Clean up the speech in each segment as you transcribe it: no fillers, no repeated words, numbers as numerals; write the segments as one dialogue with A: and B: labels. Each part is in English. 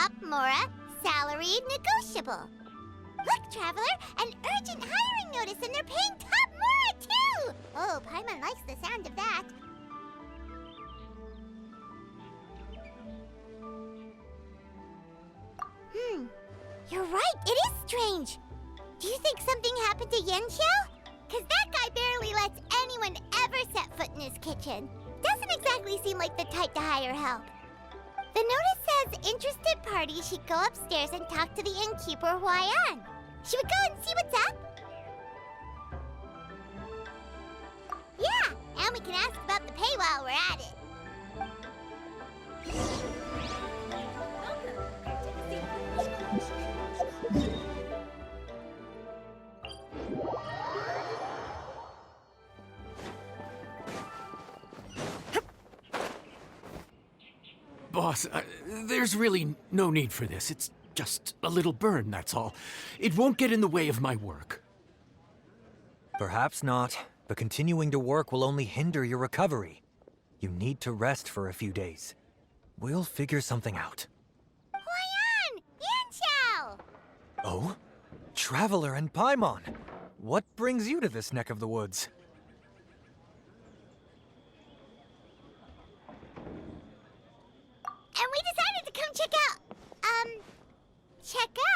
A: Top Mora, salary negotiable. Look, Traveler, an urgent hiring notice and they're paying Top Mora too! Oh, Paimon likes the sound of that. You're right, it is strange. Do you think something happened to Yenshao? Cause that guy barely lets anyone ever set foot in his kitchen. Doesn't exactly seem like the type to hire help. The notice says interested parties should go upstairs and talk to the innkeeper Huayan. Should we go and see what's up? Yeah, and we can ask about the pay while we're at it.
B: Boss, there's really no need for this. It's just a little burn, that's all. It won't get in the way of my work.
C: Perhaps not, but continuing to work will only hinder your recovery. You need to rest for a few days. We'll figure something out.
A: Huayan! Yanxiao!
C: Oh? Traveler and Paimon! What brings you to this neck of the woods?
A: And we decided to come check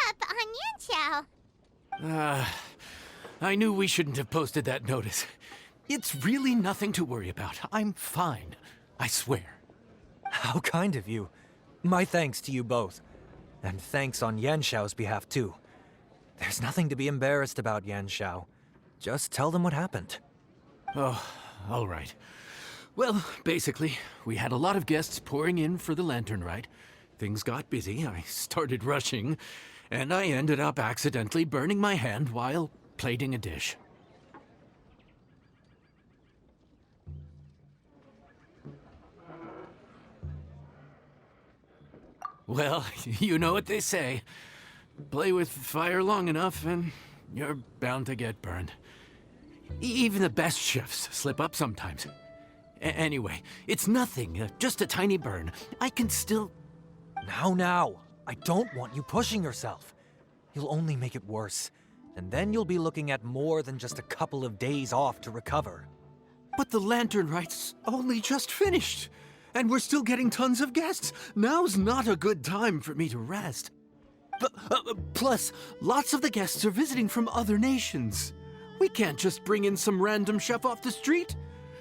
A: up on Yanxiao.
B: I knew we shouldn't have posted that notice. It's really nothing to worry about. I'm fine. I swear.
C: How kind of you. My thanks to you both. And thanks on Yanxiao's behalf, too. There's nothing to be embarrassed about, Yanxiao. Just tell them what happened.
B: Oh, all right. Well, basically, we had a lot of guests pouring in for the lantern ride. Things got busy, I started rushing, and I ended up accidentally burning my hand while plating a dish. Well, you know what they say. Play with fire long enough and you're bound to get burned. Even the best chefs slip up sometimes. Anyway, it's nothing, just a tiny burn. I can still...
C: Now. I don't want you pushing yourself. You'll only make it worse. And then you'll be looking at more than just a couple of days off to recover.
B: But the lantern ride's only just finished. And we're still getting tons of guests. Now's not a good time for me to rest. Plus, lots of the guests are visiting from other nations. We can't just bring in some random chef off the street.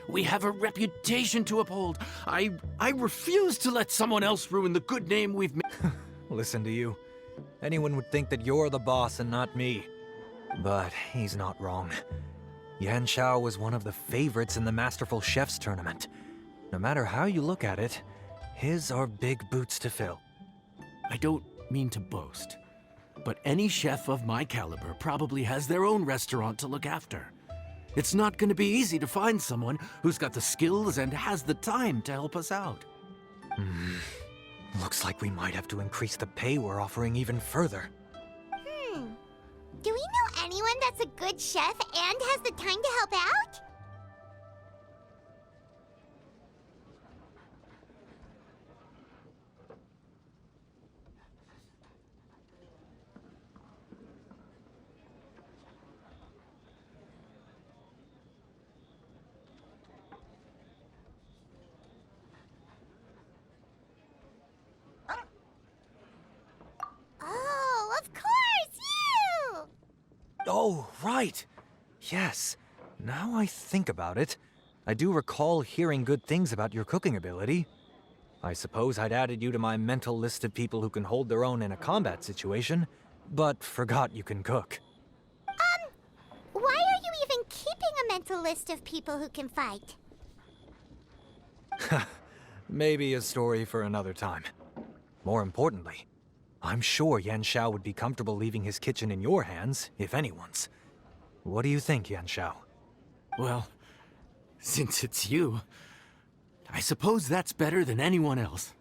B: We have a reputation to uphold. I refuse to let someone else ruin the good name we've made.
C: Listen to you. Anyone would think that you're the boss and not me. But he's not wrong. Yanxiao was one of the favorites in the Masterful Chefs tournament. No matter how you look at it, his are big boots to fill.
B: I don't mean to boast, but any chef of my caliber probably has their own restaurant to look after. It's not going to be easy to find someone who's got the skills and has the time to help us out.
C: Looks like we might have to increase the pay we're offering even further.
A: Do we know anyone that's a good chef and has the time to help out? Oh, of course, you!
C: Oh, right. Yes. Now I think about it, I do recall hearing good things about your cooking ability. I suppose I'd added you to my mental list of people who can hold their own in a combat situation, but forgot you can cook.
A: Why are you even keeping a mental list of people who can fight?
C: Maybe a story for another time. More importantly, I'm sure Yanxiao would be comfortable leaving his kitchen in your hands, if anyone's. What do you think, Yanxiao?
B: Well, since it's you, I suppose that's better than anyone else.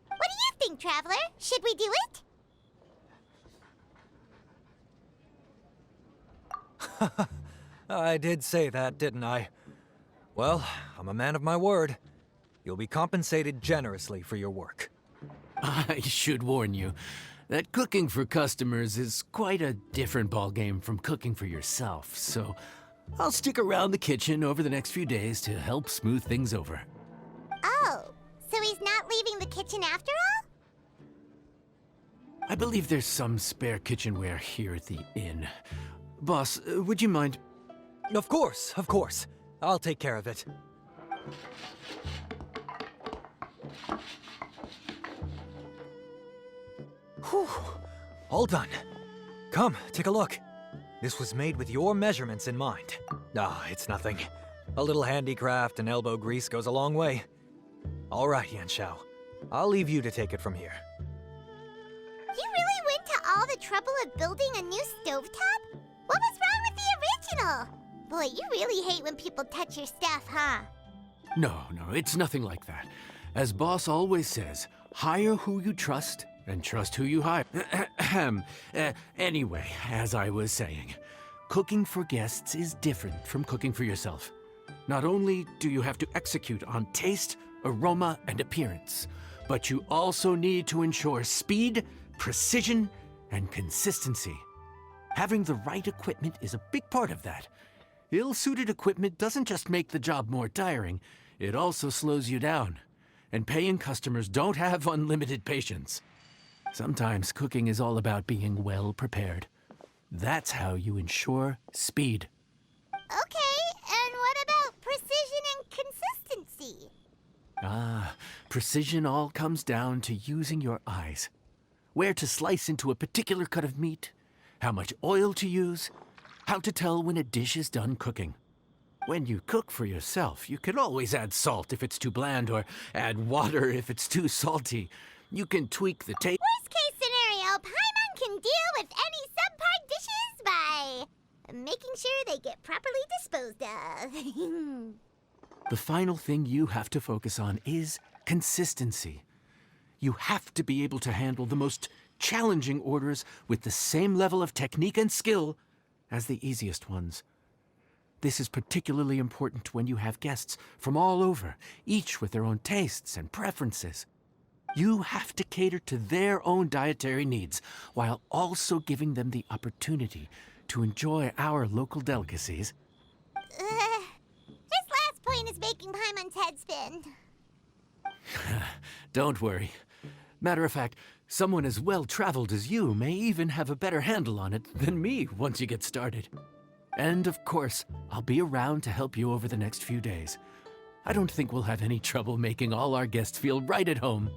A: What do you think, Traveler? Should we do it?
C: I did say that, didn't I? Well, I'm a man of my word. You'll be compensated generously for your work.
B: I should warn you that cooking for customers is quite a different ballgame from cooking for yourself, so I'll stick around the kitchen over the next few days to help smooth things over.
A: Oh, so he's not leaving the kitchen after all?
B: I believe there's some spare kitchenware here at the inn. Boss, would you mind?
C: Of course, of course. I'll take care of it. Whew. All done. Come, take a look. This was made with your measurements in mind. Ah, it's nothing. A little handicraft and elbow grease goes a long way. All right, Yanxiao. I'll leave you to take it from here.
A: You really went to all the trouble of building a new stovetop? What was wrong with the original? Boy, you really hate when people touch your stuff, huh?
B: No, it's nothing like that. As Boss always says, hire who you trust and trust who you hire. Anyway, as I was saying, cooking for guests is different from cooking for yourself. Not only do you have to execute on taste, aroma, and appearance, but you also need to ensure speed, precision, and consistency. Having the right equipment is a big part of that. Ill-suited equipment doesn't just make the job more tiring, it also slows you down. And paying customers don't have unlimited patience. Sometimes cooking is all about being well prepared. That's how you ensure speed.
A: Okay, and what about precision and consistency?
B: Precision all comes down to using your eyes. Where to slice into a particular cut of meat, how much oil to use, how to tell when a dish is done cooking. When you cook for yourself, you can always add salt if it's too bland or add water if it's too salty. You can tweak the taste.
A: Worst case scenario, Paimon can deal with any subpar dishes by making sure they get properly disposed of.
B: The final thing you have to focus on is consistency. You have to be able to handle the most challenging orders with the same level of technique and skill as the easiest ones. This is particularly important when you have guests from all over, each with their own tastes and preferences. You have to cater to their own dietary needs while also giving them the opportunity to enjoy our local delicacies.
A: This last point is making Paimon's head spin.
B: Don't worry. Matter of fact, someone as well-traveled as you may even have a better handle on it than me once you get started. And of course, I'll be around to help you over the next few days. I don't think we'll have any trouble making all our guests feel right at home.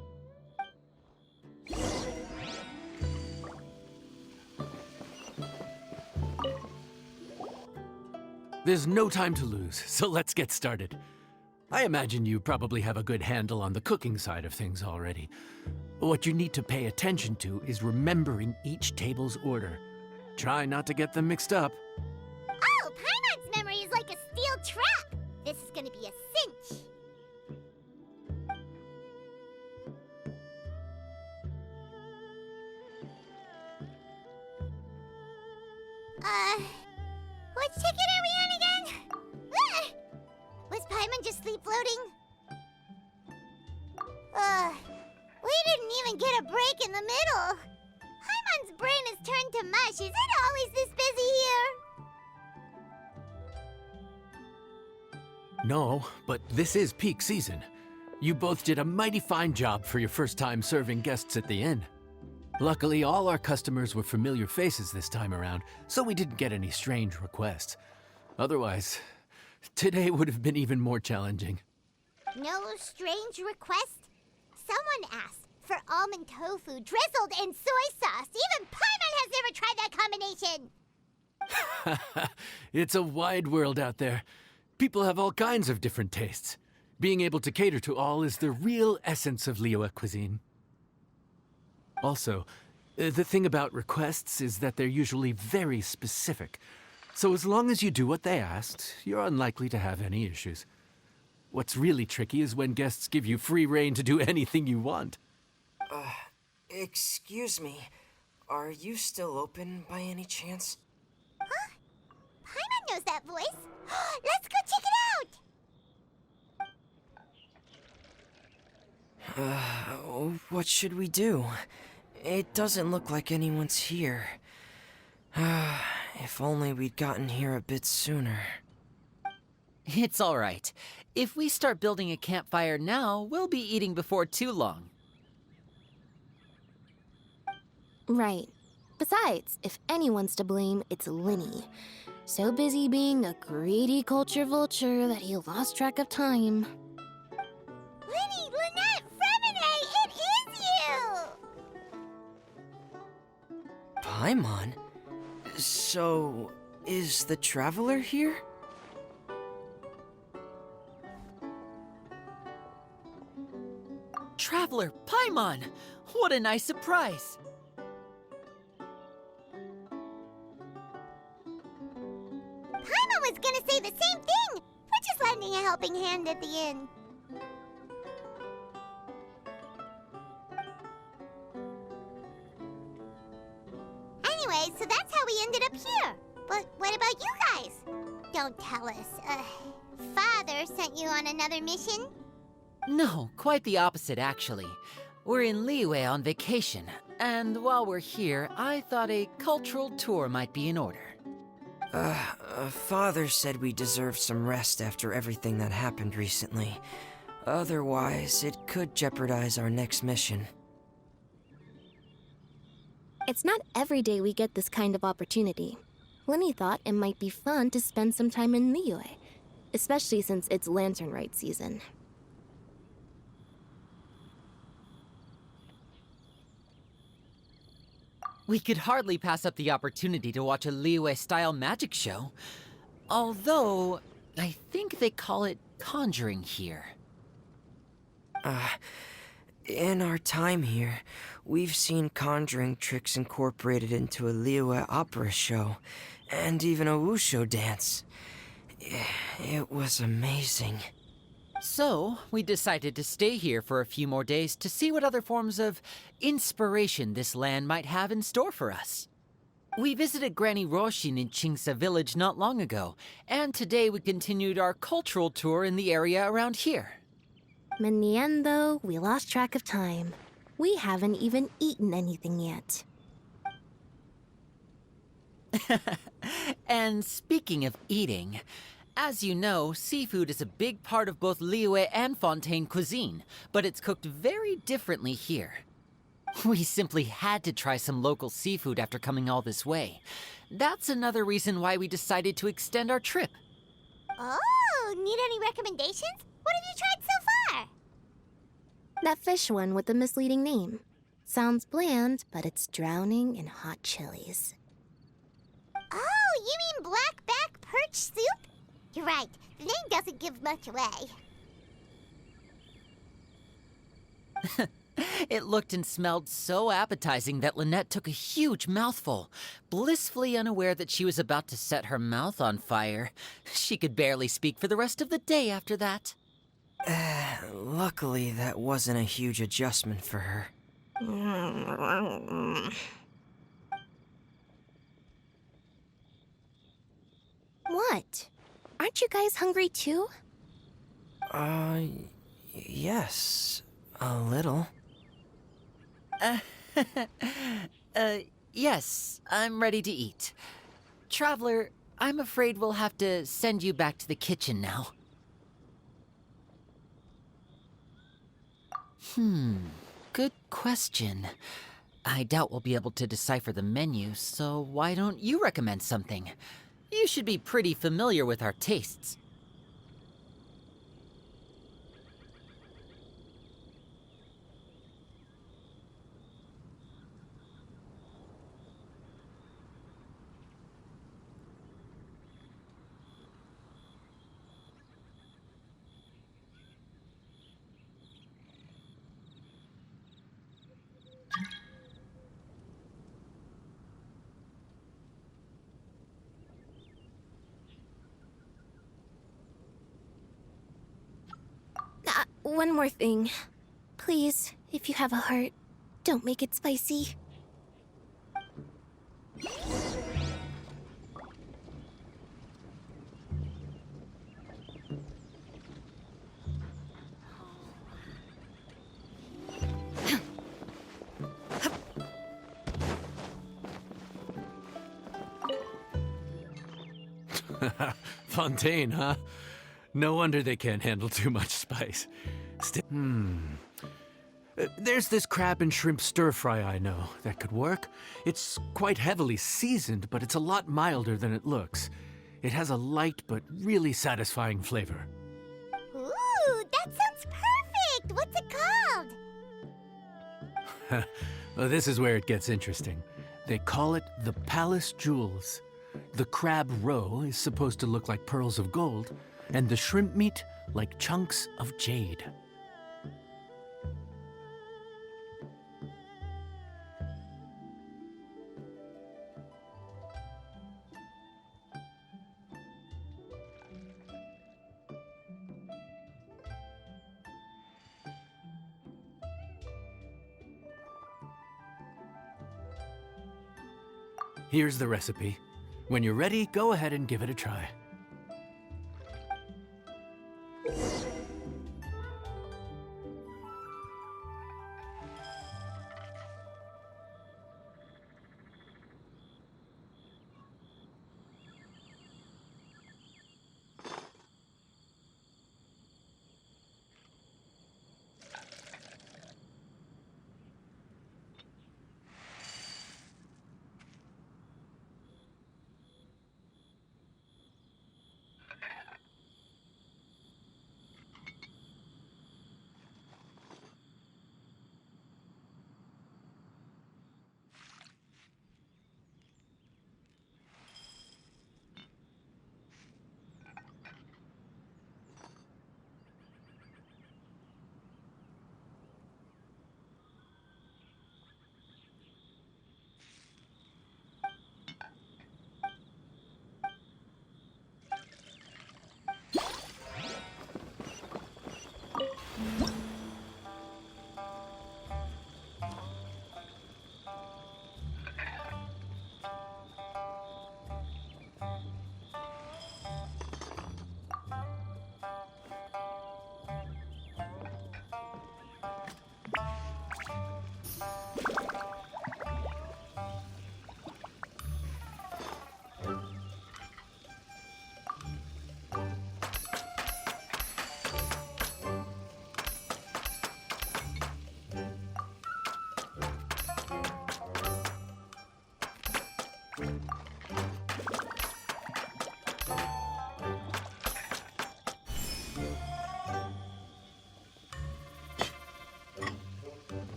B: There's no time to lose, so let's get started. I imagine you probably have a good handle on the cooking side of things already. What you need to pay attention to is remembering each table's order. Try not to get them mixed up.
A: Oh, Paimon's memory is like a steel trap. This is gonna be a cinch. Which ticket are we on again? Ah! Was Paimon just sleep floating? We didn't even get a break in the middle. Paimon's brain has turned to mush. Is it always this busy here?
B: No, but this is peak season. You both did a mighty fine job for your first time serving guests at the inn. Luckily, all our customers were familiar faces this time around, so we didn't get any strange requests. Otherwise, today would have been even more challenging.
A: No strange request? Someone asked for almond tofu drizzled in soy sauce. Even Paimon has never tried that combination.
B: It's a wide world out there. People have all kinds of different tastes. Being able to cater to all is the real essence of Liyue cuisine. Also, the thing about requests is that they're usually very specific. So as long as you do what they asked, you're unlikely to have any issues. What's really tricky is when guests give you free rein to do anything you want.
D: Excuse me. Are you still open by any chance?
A: Huh? Paimon knows that voice. Let's go check it out!
D: What should we do? It doesn't look like anyone's here. If only we'd gotten here a bit sooner.
E: It's all right. If we start building a campfire now, we'll be eating before too long.
F: Right. Besides, if anyone's to blame, it's LYNEY. So busy being a greedy culture vulture that he lost track of time.
A: LYNEY, Lynette, FREMINET, it is you!
D: Paimon? So, is the Traveler here?
E: Traveler, Paimon! What a nice surprise!
A: Paimon was gonna say the same thing! We're just lending a helping hand at the inn. Anyway, so that's how we ended up here. But what about you guys? Don't tell us. Father sent you on another mission?
E: No, quite the opposite, actually. We're in LYNETTE on vacation, and while we're here, I thought a cultural tour might be in order.
D: Father said we deserve some rest after everything that happened recently. Otherwise, it could jeopardize our next mission.
F: It's not every day we get this kind of opportunity. LYNETTE thought it might be fun to spend some time in LYNETTE, especially since it's lantern rite season.
E: We could hardly pass up the opportunity to watch a LYNETTE-style magic show. Although, I think they call it conjuring here.
D: In our time here, we've seen conjuring tricks incorporated into a LYNETTE opera show, and even a wushu dance. It was amazing.
E: So, we decided to stay here for a few more days to see what other forms of inspiration this land might have in store for us. We visited Granny Roshin in Chingsa village not long ago, and today we continued our cultural tour in the area around here.
F: In the end, though, we lost track of time. We haven't even eaten anything yet.
E: And speaking of eating, as you know, seafood is a big part of both LYNETTE and Fontaine cuisine, but it's cooked very differently here. We simply had to try some local seafood after coming all this way. That's another reason why we decided to extend our trip.
A: Oh, need any recommendations? What have you tried so far?
F: That fish one with the misleading name. Sounds bland, but it's drowning in hot chilies.
A: Oh, you mean blackback perch soup? You're right, the name doesn't give much away.
E: It looked and smelled so appetizing that Lynette took a huge mouthful, blissfully unaware that she was about to set her mouth on fire. She could barely speak for the rest of the day after that.
D: Luckily, that wasn't a huge adjustment for her.
F: What? Aren't you guys hungry too?
D: Yes, a little.
E: Yes, I'm ready to eat. Traveler, I'm afraid we'll have to send you back to the kitchen now. Good question. I doubt we'll be able to decipher the menu, so why don't you recommend something? You should be pretty familiar with our tastes.
F: One more thing. Please, if you have a heart, don't make it spicy.
B: Fontaine, huh? No wonder they can't handle too much spice. There's this crab and shrimp stir-fry I know that could work. It's quite heavily seasoned, but it's a lot milder than it looks. It has a light but really satisfying flavor.
A: Ooh, that sounds perfect! What's it called?
B: Well, this is where it gets interesting. They call it the Palace Jewels. The crab roe is supposed to look like pearls of gold, and the shrimp meat like chunks of jade. Here's the recipe. When you're ready, go ahead and give it a try.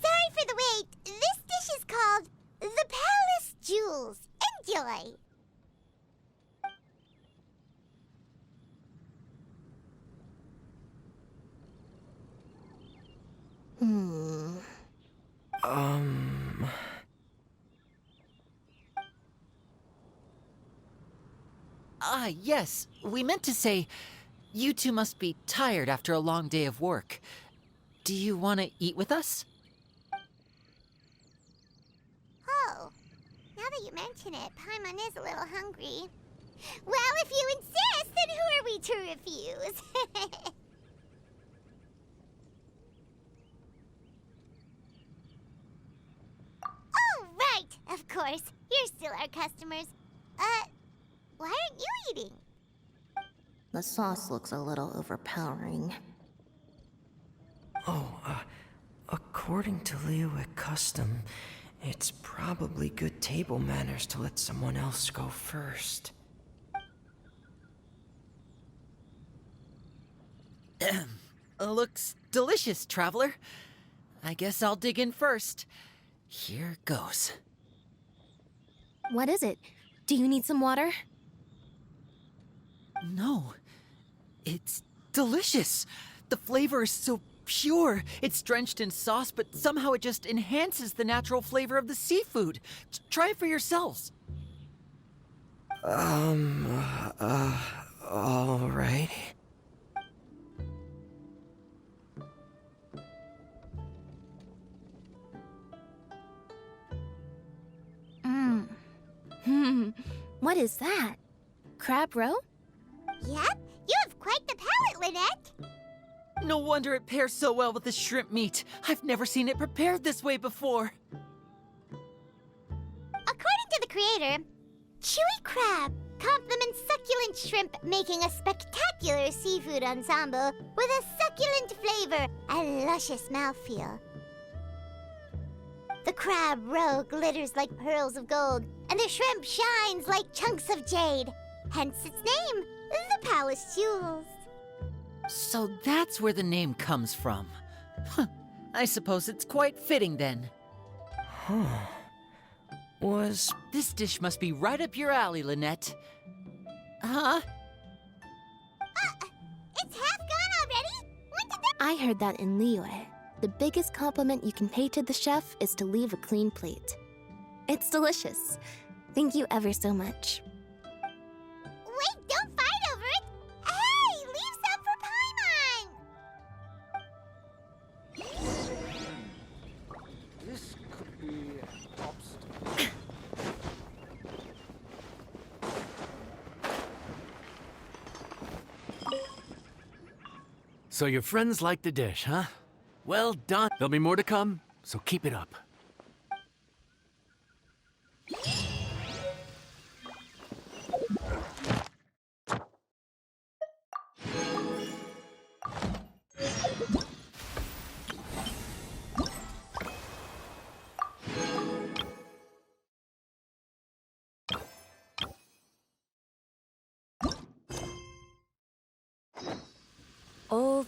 A: Sorry for the wait. This dish is called the Palace Jewels. Enjoy!
E: Yes, we meant to say, you two must be tired after a long day of work. Do you want to eat with us?
A: Oh, now that you mention it, Paimon is a little hungry. Well, if you insist, then who are we to refuse? Oh, right! Of course. You're still our customers. Why aren't you eating?
F: The sauce looks a little overpowering.
D: According to Liyue custom, it's probably good table manners to let someone else go first.
E: Looks delicious, traveler. I guess I'll dig in first. Here goes.
F: What is it? Do you need some water?
E: No, it's delicious. The flavor is so pure. It's drenched in sauce, but somehow it just enhances the natural flavor of the seafood. Try it for yourselves.
D: All right.
F: What is that? Crab roe?
A: Yep, you have quite the palate, Lynette.
E: No wonder it pairs so well with the shrimp meat. I've never seen it prepared this way before.
A: According to the creator, chewy crab complements succulent shrimp, making a spectacular seafood ensemble with a succulent flavor and luscious mouthfeel. The crab roe glitters like pearls of gold, and the shrimp shines like chunks of jade. Hence its name, the Palace Jewels.
E: So that's where the name comes from. Huh. I suppose it's quite fitting then.
D: Was
E: This dish must be right up your alley, Lynette. Huh?
A: It's half gone already? When did that—
F: I heard that in Liyue. The biggest compliment you can pay to the chef is to leave a clean plate. It's delicious. Thank you ever so much.
A: Wait, don't fight over it! Hey, leave some for Paimon!
B: This could be an obstacle. So your friends like the dish, huh? Well done. There'll be more to come, so keep it up.
F: Old